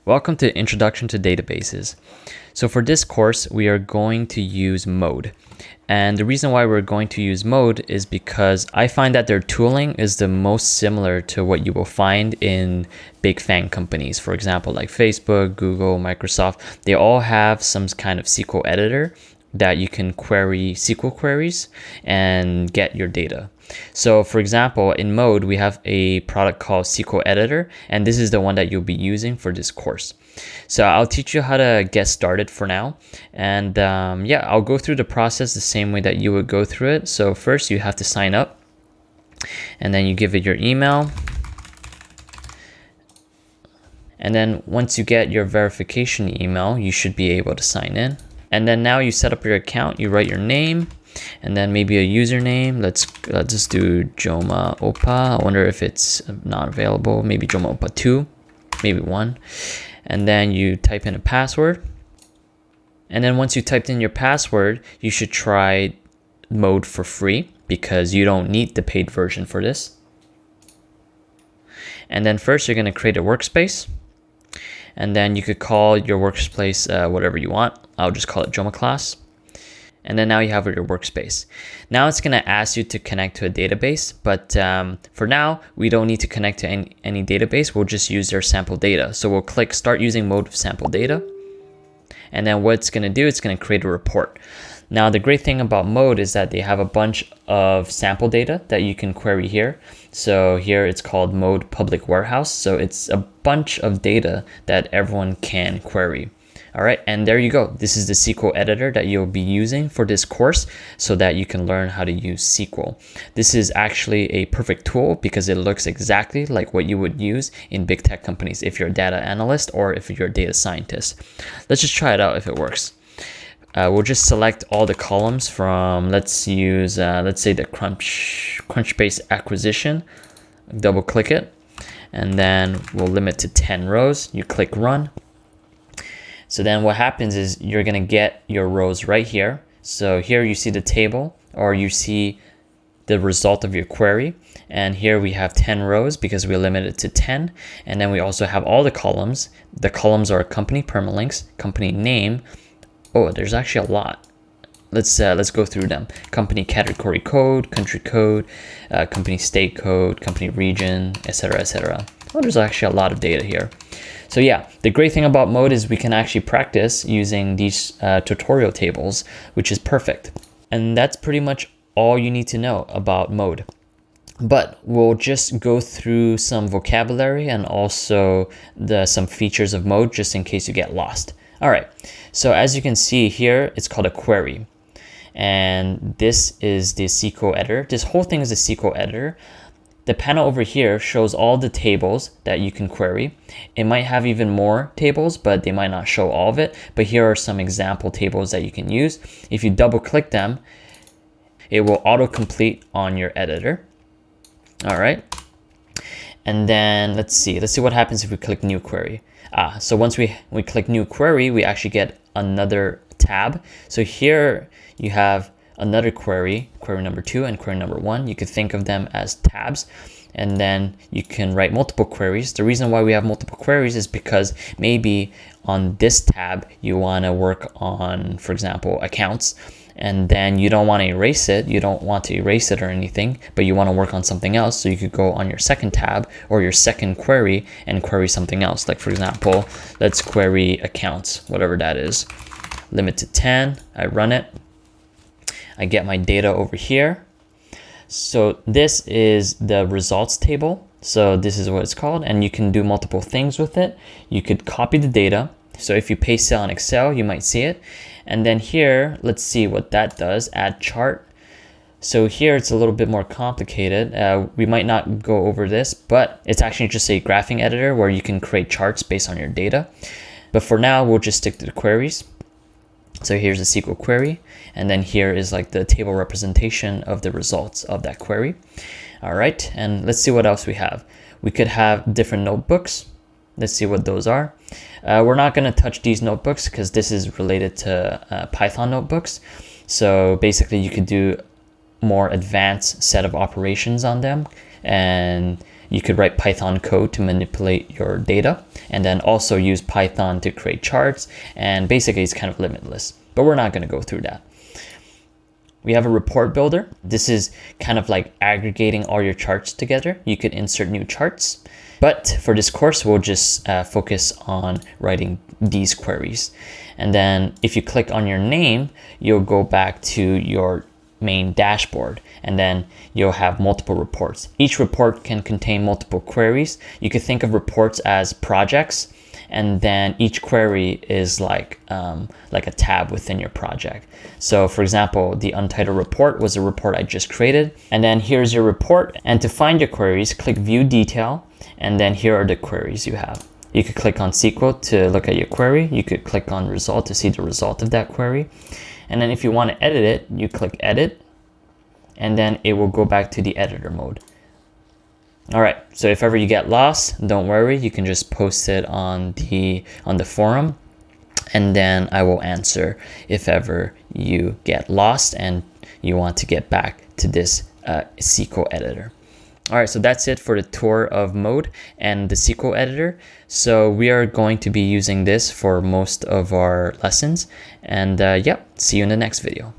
Welcome to Introduction to Databases. So for this course, we are going to use Mode. And the reason why we're going to use Mode is because I find that their tooling is the most similar to what you will find in big FAANG companies. For example, like Facebook, Google, Microsoft, they all have some kind of SQL editor that you can query SQL queries and get your data. So for example, in Mode, we have a product called SQL Editor, and this is the one that you'll be using for this course. So I'll teach you how to get started for now. And I'll go through the process the same way that you would go through it. So first you have to sign up, and then you give it your email. And then once you get your verification email, you should be able to sign in. And then now you set up your account, you write your name, and then maybe a username. Let's just do Joma Opa. I wonder if it's not available. Maybe Joma Opa 2, maybe 1. And then you type in a password. And then once you typed in your password, you should try Mode for free because you don't need the paid version for this. And then first you're going to create a workspace. And then you could call your workspace whatever you want. I'll just call it JomaClass. And then now you have your workspace. Now it's going to ask you to connect to a database, but for now, we don't need to connect to any database. We'll just use their sample data. So we'll click Start Using Mode of Sample Data. And then what it's going to do, it's going to create a report. Now, the great thing about Mode is that they have a bunch of sample data that you can query here. So here it's called Mode Public Warehouse. So it's a bunch of data that everyone can query. All right, and there you go. This is the SQL editor that you'll be using for this course so that you can learn how to use SQL. This is actually a perfect tool because it looks exactly like what you would use in big tech companies if you're a data analyst or if you're a data scientist. Let's just try it out if it works. We'll just select all the columns from, let's say the Crunchbase acquisition. Double click it, and then we'll limit to 10 rows. You click run. So then what happens is you're going to get your rows right here. So here you see the table, or you see the result of your query. And here we have 10 rows because we limited it to 10. And then we also have all the columns. The columns are company permalinks, company name. Oh, there's actually a lot. Let's go through them. Company category code, country code, company state code, company region, etc., etc. Oh, there's actually a lot of data here. So yeah, the great thing about Mode is we can actually practice using these tutorial tables, which is perfect. And that's pretty much all you need to know about Mode. But we'll just go through some vocabulary and also some features of Mode just in case you get lost. All right, so as you can see here, it's called a query. And this is the SQL editor. This whole thing is a SQL editor. The panel over here shows all the tables that you can query. It might have even more tables, but they might not show all of it. But here are some example tables that you can use. If you double click them, it will autocomplete on your editor. All right. And then let's see what happens if we click new query. So once we click new query, we actually get another tab. So here you have another query number 2 and query number 1. You could think of them as tabs, and then you can write multiple queries. The reason why we have multiple queries is because maybe on this tab you want to work on, for example, accounts, and then you don't want to erase it. You don't want to erase it or anything, but you want to work on something else. So you could go on your second tab or your second query and query something else. Like for example, let's query accounts, whatever that is. Limit to 10. I run it. I get my data over here. So this is the results table. So this is what it's called, and you can do multiple things with it. You could copy the data. So if you paste it on Excel, you might see it. And then here, let's see what that does, add chart. So here it's a little bit more complicated. We might not go over this, but it's actually just a graphing editor where you can create charts based on your data. But for now, we'll just stick to the queries. So here's a SQL query, and then here is like the table representation of the results of that query. All right, and let's see what else we have. We could have different notebooks. Let's see what those are. We're not going to touch these notebooks because this is related to Python notebooks. So basically you could do more advanced set of operations on them, and You could write Python code to manipulate your data, and then also use Python to create charts, and basically it's kind of limitless, but we're not going to go through that. We have a report builder. This is kind of like aggregating all your charts together. You could insert new charts, but for this course, we'll just focus on writing these queries. And then if you click on your name, you'll go back to your main dashboard, and then you'll have multiple reports. Each report can contain multiple queries. You could think of reports as projects, and then each query is like a tab within your project. So for example, the untitled report was a report I just created, and then here's your report. And to find your queries, click view detail, and then here are the queries you have. You could click on SQL to look at your query. You could click on result to see the result of that query. And then if you want to edit it, you click edit, and then it will go back to the editor mode. All right, so if ever you get lost, don't worry, you can just post it on the forum, and then I will answer if ever you get lost and you want to get back to this SQL editor. All right, so that's it for the tour of Mode and the SQL editor. So we are going to be using this for most of our lessons, and yeah, see you in the next video.